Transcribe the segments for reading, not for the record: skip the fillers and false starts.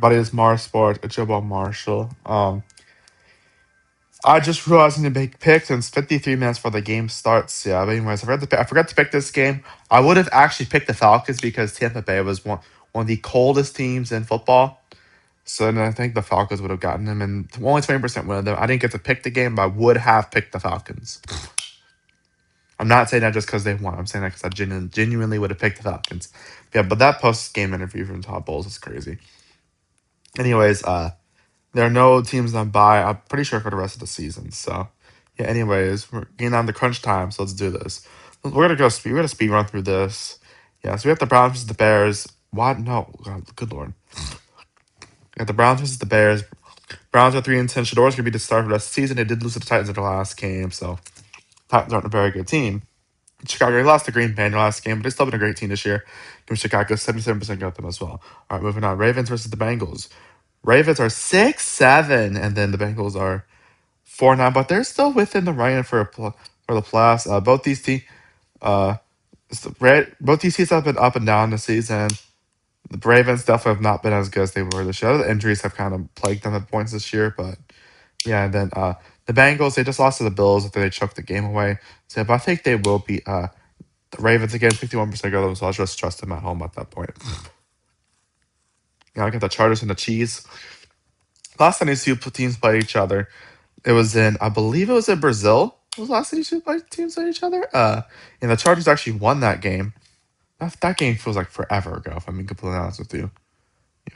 everybody. It's Mars Sports. It's your boy Marshall. I just realized I need to make picks, and it's 53 minutes before the game starts. Yeah, but anyways, I forgot to pick this game. I would have actually picked the Falcons because Tampa Bay was one of the coldest teams in football. So then I think the Falcons would have gotten them, and only 20% win of them. I didn't get to pick the game, but I would have picked the Falcons. I'm not saying that just because they won. I'm saying that because I genuinely would have picked the Falcons. Yeah, but that post game interview from Todd Bowles is crazy. Anyways, there are no teams on bye. I'm pretty sure for the rest of the season. So, yeah. Anyways, we're getting on the crunch time, so let's do this. We're gonna go speed. We're gonna speed run through this. Yeah. So we have the Browns versus the Bears. What? No. God, good lord. We got the Browns versus the Bears. Browns are 3-10. Shador's gonna be the start for the rest of the season. They did lose to the Titans in their last game, so Titans aren't a very good team. Chicago they lost to Green Bay in their last game, but they've still been a great team this year. Give Chicago 77% got them as well. All right, moving on. Ravens versus the Bengals. Ravens are 6-7, and then the Bengals are 4-9, but they're still within the running for the playoffs. Uh, both these teams have been up and down this season. The Ravens definitely have not been as good as they were this year. The injuries have kind of plagued them at points this year, but yeah. And then the Bengals they just lost to the Bills after they choked the game away. So, but I think they will beat the Ravens again. 51% of them, so I'll just trust them at home at that point. Yeah, I got the Chargers and the Chiefs. Last time these two teams played each other, it was in, I believe it was in Brazil. Was the last time these two teams played each other? And the Chargers actually won that game. That game feels like forever ago, if I'm being completely honest with you.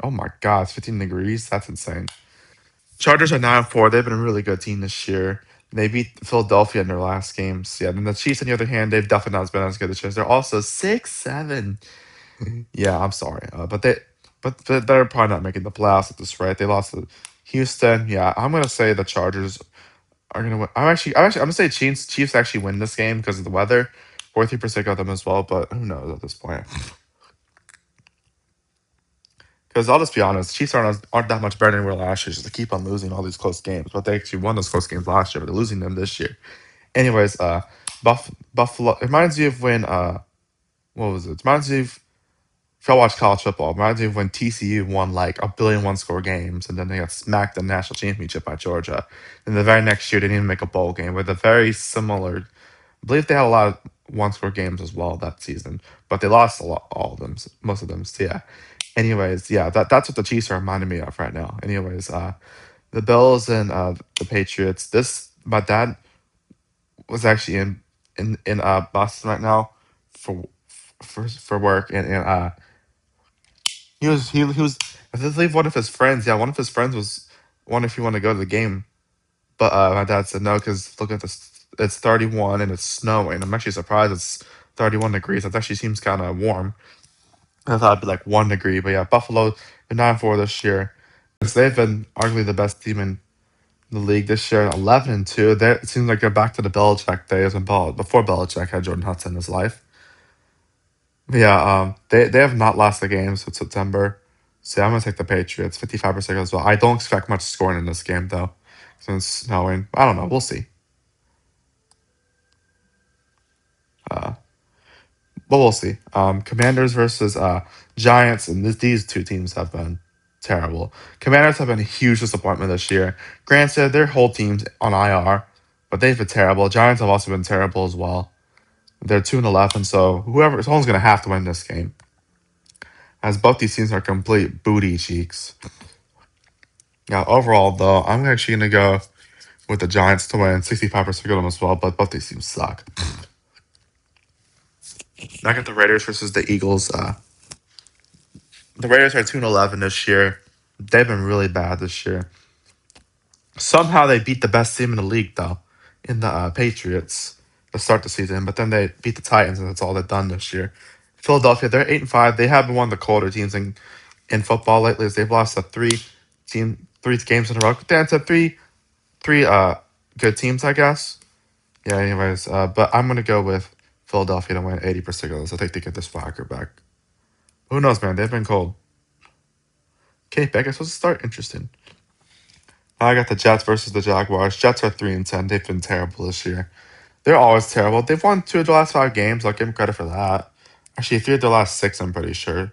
Oh my God, it's 15 degrees. That's insane. Chargers are 9-4. They've been a really good team this year. They beat Philadelphia in their last games. Yeah, and the Chiefs, on the other hand, they've definitely not been as good as Chiefs. They're also 6-7. Yeah, I'm sorry, but they're probably not making the playoffs at this rate. They lost to Houston. Yeah, I'm gonna say the Chargers are gonna win. I'm gonna say Chiefs actually win this game because of the weather. 43% got them as well, but who knows at this point? Because I'll just be honest, Chiefs aren't that much better than they were last year. Just to keep on losing all these close games, but they actually won those close games last year, but they're losing them this year. Anyways, Buffalo it reminds you of when what was it? It reminds you of if y'all watch college football, it reminds me of when TCU won like a billion one score games and then they got smacked in the national championship by Georgia. And the very next year they didn't even make a bowl game with a very similar I believe they had a lot of one score games as well that season. But they lost a lot all of them, most of them. So yeah. Anyways, yeah, that's what the Chiefs are reminding me of right now. Anyways, the Bills and the Patriots. This my dad was actually in Boston right now for for work and he was I believe one of his friends. Yeah, one of his friends was wondering if he wanted to go to the game, but my dad said no because look at this. It's 31 and it's snowing. I'm actually surprised it's 31 degrees. That actually seems kind of warm. I thought it'd be like 1 degree, but yeah, Buffalo been 9-4 this year. They've been arguably the best team in the league this year, 11-2. It seems like they're back to the Belichick days before Belichick had Jordan Hudson in his life. But yeah, they have not lost a game since September. So yeah, I'm gonna take the Patriots, 55% as well. I don't expect much scoring in this game though, since it's snowing. I don't know. We'll see. Uh, but we'll see. Commanders versus Giants, and these two teams have been terrible. Commanders have been a huge disappointment this year. Granted, their whole team's on IR, but they've been terrible. Giants have also been terrible as well. They're 2-11, so someone's gonna have to win this game, as both these teams are complete booty cheeks. Yeah, overall though, I'm actually gonna go with the Giants to win 65% of them as well, but both these teams suck. Now I got the Raiders versus the Eagles. The Raiders are 2-11 this year. They've been really bad this year. Somehow they beat the best team in the league though, in the Patriots to start the season, but then they beat the Titans and that's all they've done this year. Philadelphia, they're 8-5. They have been one of the colder teams in football lately. As they've lost to three games in a row. That's a three good teams, I guess. Yeah. Anyways, but I'm gonna go with Philadelphia to win 80% of this. I think they get this Flacco back. Who knows, man? They've been cold. Okay, Beckett's supposed to start. Interesting. I got the Jets versus the Jaguars. Jets are 3-10. They've been terrible this year. They're always terrible. They've won 2 of the last 5 games. I'll give them credit for that. Actually, 3 of the last 6. I'm pretty sure.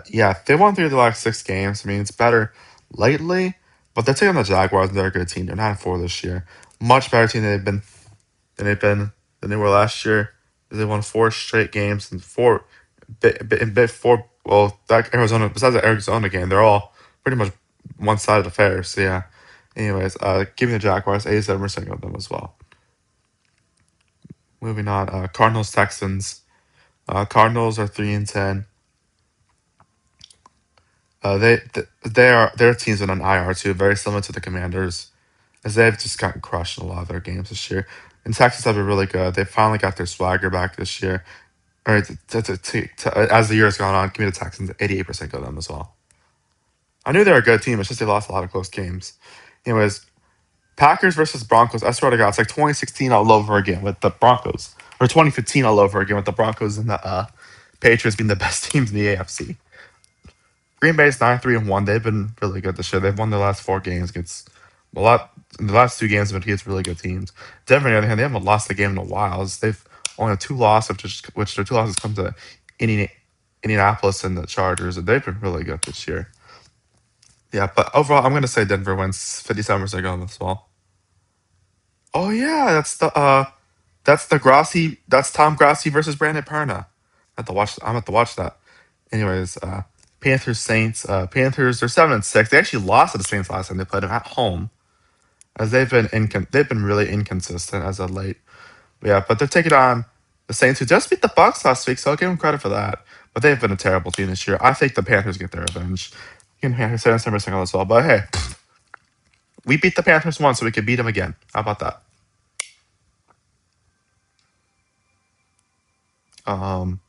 Yeah, they won 3 of the last 6 games. I mean, it's better lately, but they're taking the Jaguars. And they're a good team. They're 9-4 this year. Much better team than they've been than they were last year. They won 4 straight games and four. Well, that Arizona besides the Arizona game, they're all pretty much one-sided affairs. So yeah. Anyways, give me the Jaguars. 87% of them as well. Moving on, Cardinals Texans. Cardinals are 3-10. Their teams in an IR too, very similar to the Commanders, as they've just gotten crushed in a lot of their games this year. And Texans have been really good. They finally got their swagger back this year. All right, as the year has gone on, give me the Texans. 88% go them as well. I knew they were a good team. It's just they lost a lot of close games. Anyways, Packers versus Broncos. I swear to God, it's like 2016 all over again with the Broncos, or 2015 all over again with the Broncos and the Patriots being the best teams in the AFC. Green Bay's 9-3-1. They've been really good this year. They've won their last 4 games against a lot. In the last 2 games have been against really good teams. Denver, on the other hand, they haven't lost a game in a while. They've only had 2 losses, which their 2 losses come to Indianapolis and the Chargers, and they've been really good this year. Yeah, but overall, I'm gonna say Denver wins 57% going as well. Oh yeah, that's the Grassi. That's Tom Grassi versus Brandon Perna. I have to watch. I'm have to watch that. Anyways, Panthers Saints. Panthers are 7-6. They actually lost to the Saints last time they played them at home, as they've been really inconsistent as of late. But yeah, but they're taking on the Saints who just beat the Bucks last week, so I'll give them credit for that. But they've been a terrible team this year. I think the Panthers get their revenge. You can Panthers 7% as well. But hey, we beat the Panthers once, so we could beat them again. How about that? Um,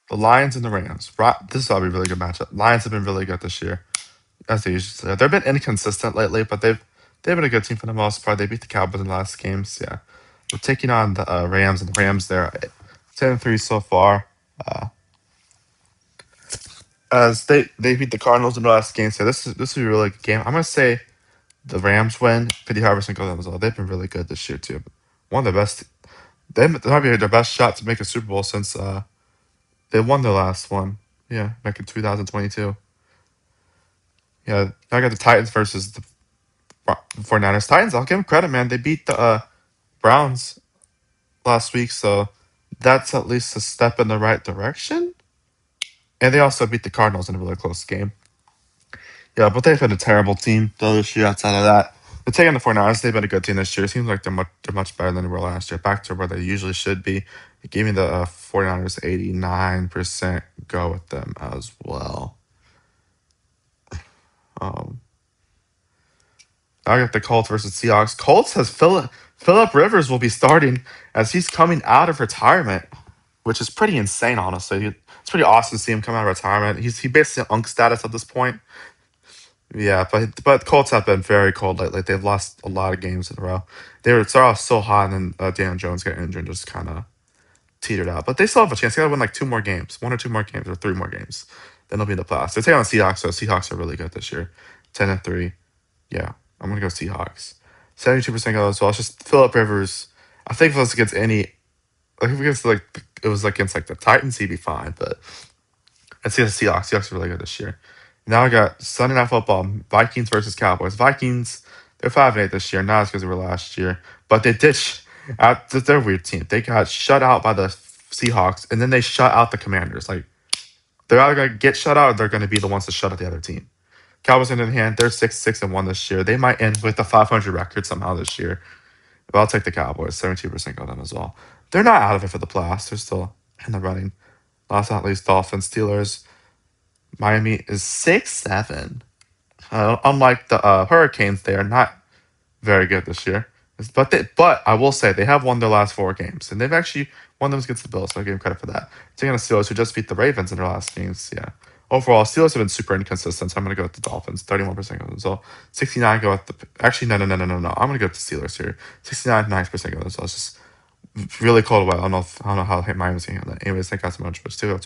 the Lions and the Rams. This is probably a really good matchup. Lions have been really good this year, as they usually say. They've been inconsistent lately, but they've been a good team for the most part. They beat the Cowboys in the last games. Yeah, we're taking on the Rams, and the Rams they're 10-3 so far. Uh, as they beat the Cardinals in the last game, so this is a really good game. I'm gonna say the Rams win. 55% go them as well. They've been really good this year too. One of the best. They might be their best shot to make a Super Bowl since they won their last one. Yeah, back in 2022. Yeah, I got the Titans versus the 49ers. Titans, I'll give them credit, man. They beat the Browns last week, so that's at least a step in the right direction. And they also beat the Cardinals in a really close game. Yeah, but they've been a terrible team though this year. Outside of that, they're taking the 49ers. They've been a good team this year. It seems like they're much better than they were last year. Back to where they usually should be. It gave me the 49ers 89% go with them as well. Um, I got the Colts versus Seahawks. Colts has Philip Rivers will be starting as he's coming out of retirement, which is pretty insane, honestly. It's pretty awesome to see him come out of retirement. He basically unk status at this point. Yeah, but Colts have been very cold lately. They've lost a lot of games in a row. They were started off so hot, and then Dan Jones got injured and just kind of teetered out. But they still have a chance. They got to win like 2 more games, 1 or 2 more games, or 3 more games. Then they'll be in the playoffs. They're taking on the Seahawks, so Seahawks are really good this year. 10-3. Yeah, I'm gonna go Seahawks. 72% go as well. It's just Philip Rivers. I think if it was against like if it was against like the Titans, he'd be fine. But I see the Seahawks. Seahawks are really good this year. Now I got Sunday Night Football: Vikings versus Cowboys. Vikings, they're 5-8 this year, not as good as they were last year, but they did. They're a weird team. They got shut out by the Seahawks, and then they shut out the Commanders. Like they're either gonna get shut out, or they're gonna be the ones to shut out the other team. Cowboys, on the other hand, they're 6-6-1 this year. They might end with a 500 record somehow this year. But I'll take the Cowboys. 72% on them as well. They're not out of it for the playoffs. They're still in the running. Last but not least, Dolphins, Steelers. Miami is 6-7. Unlike the Hurricanes, they are not very good this year. But I will say they have won their last 4 games, and they've actually won them against the Bills. So I give them credit for that. Taking on the Steelers, who just beat the Ravens in their last games. Yeah. Overall, Steelers have been super inconsistent. So I'm gonna go with the Dolphins. 31% go as well. 69 go with the. Actually, no. I'm gonna go with the Steelers here. 69, 9% go as well. It's just really cold weather. I don't know how Miami's gonna handle that. Anyways, thank you guys so much for this too.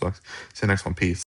See you next one. Peace.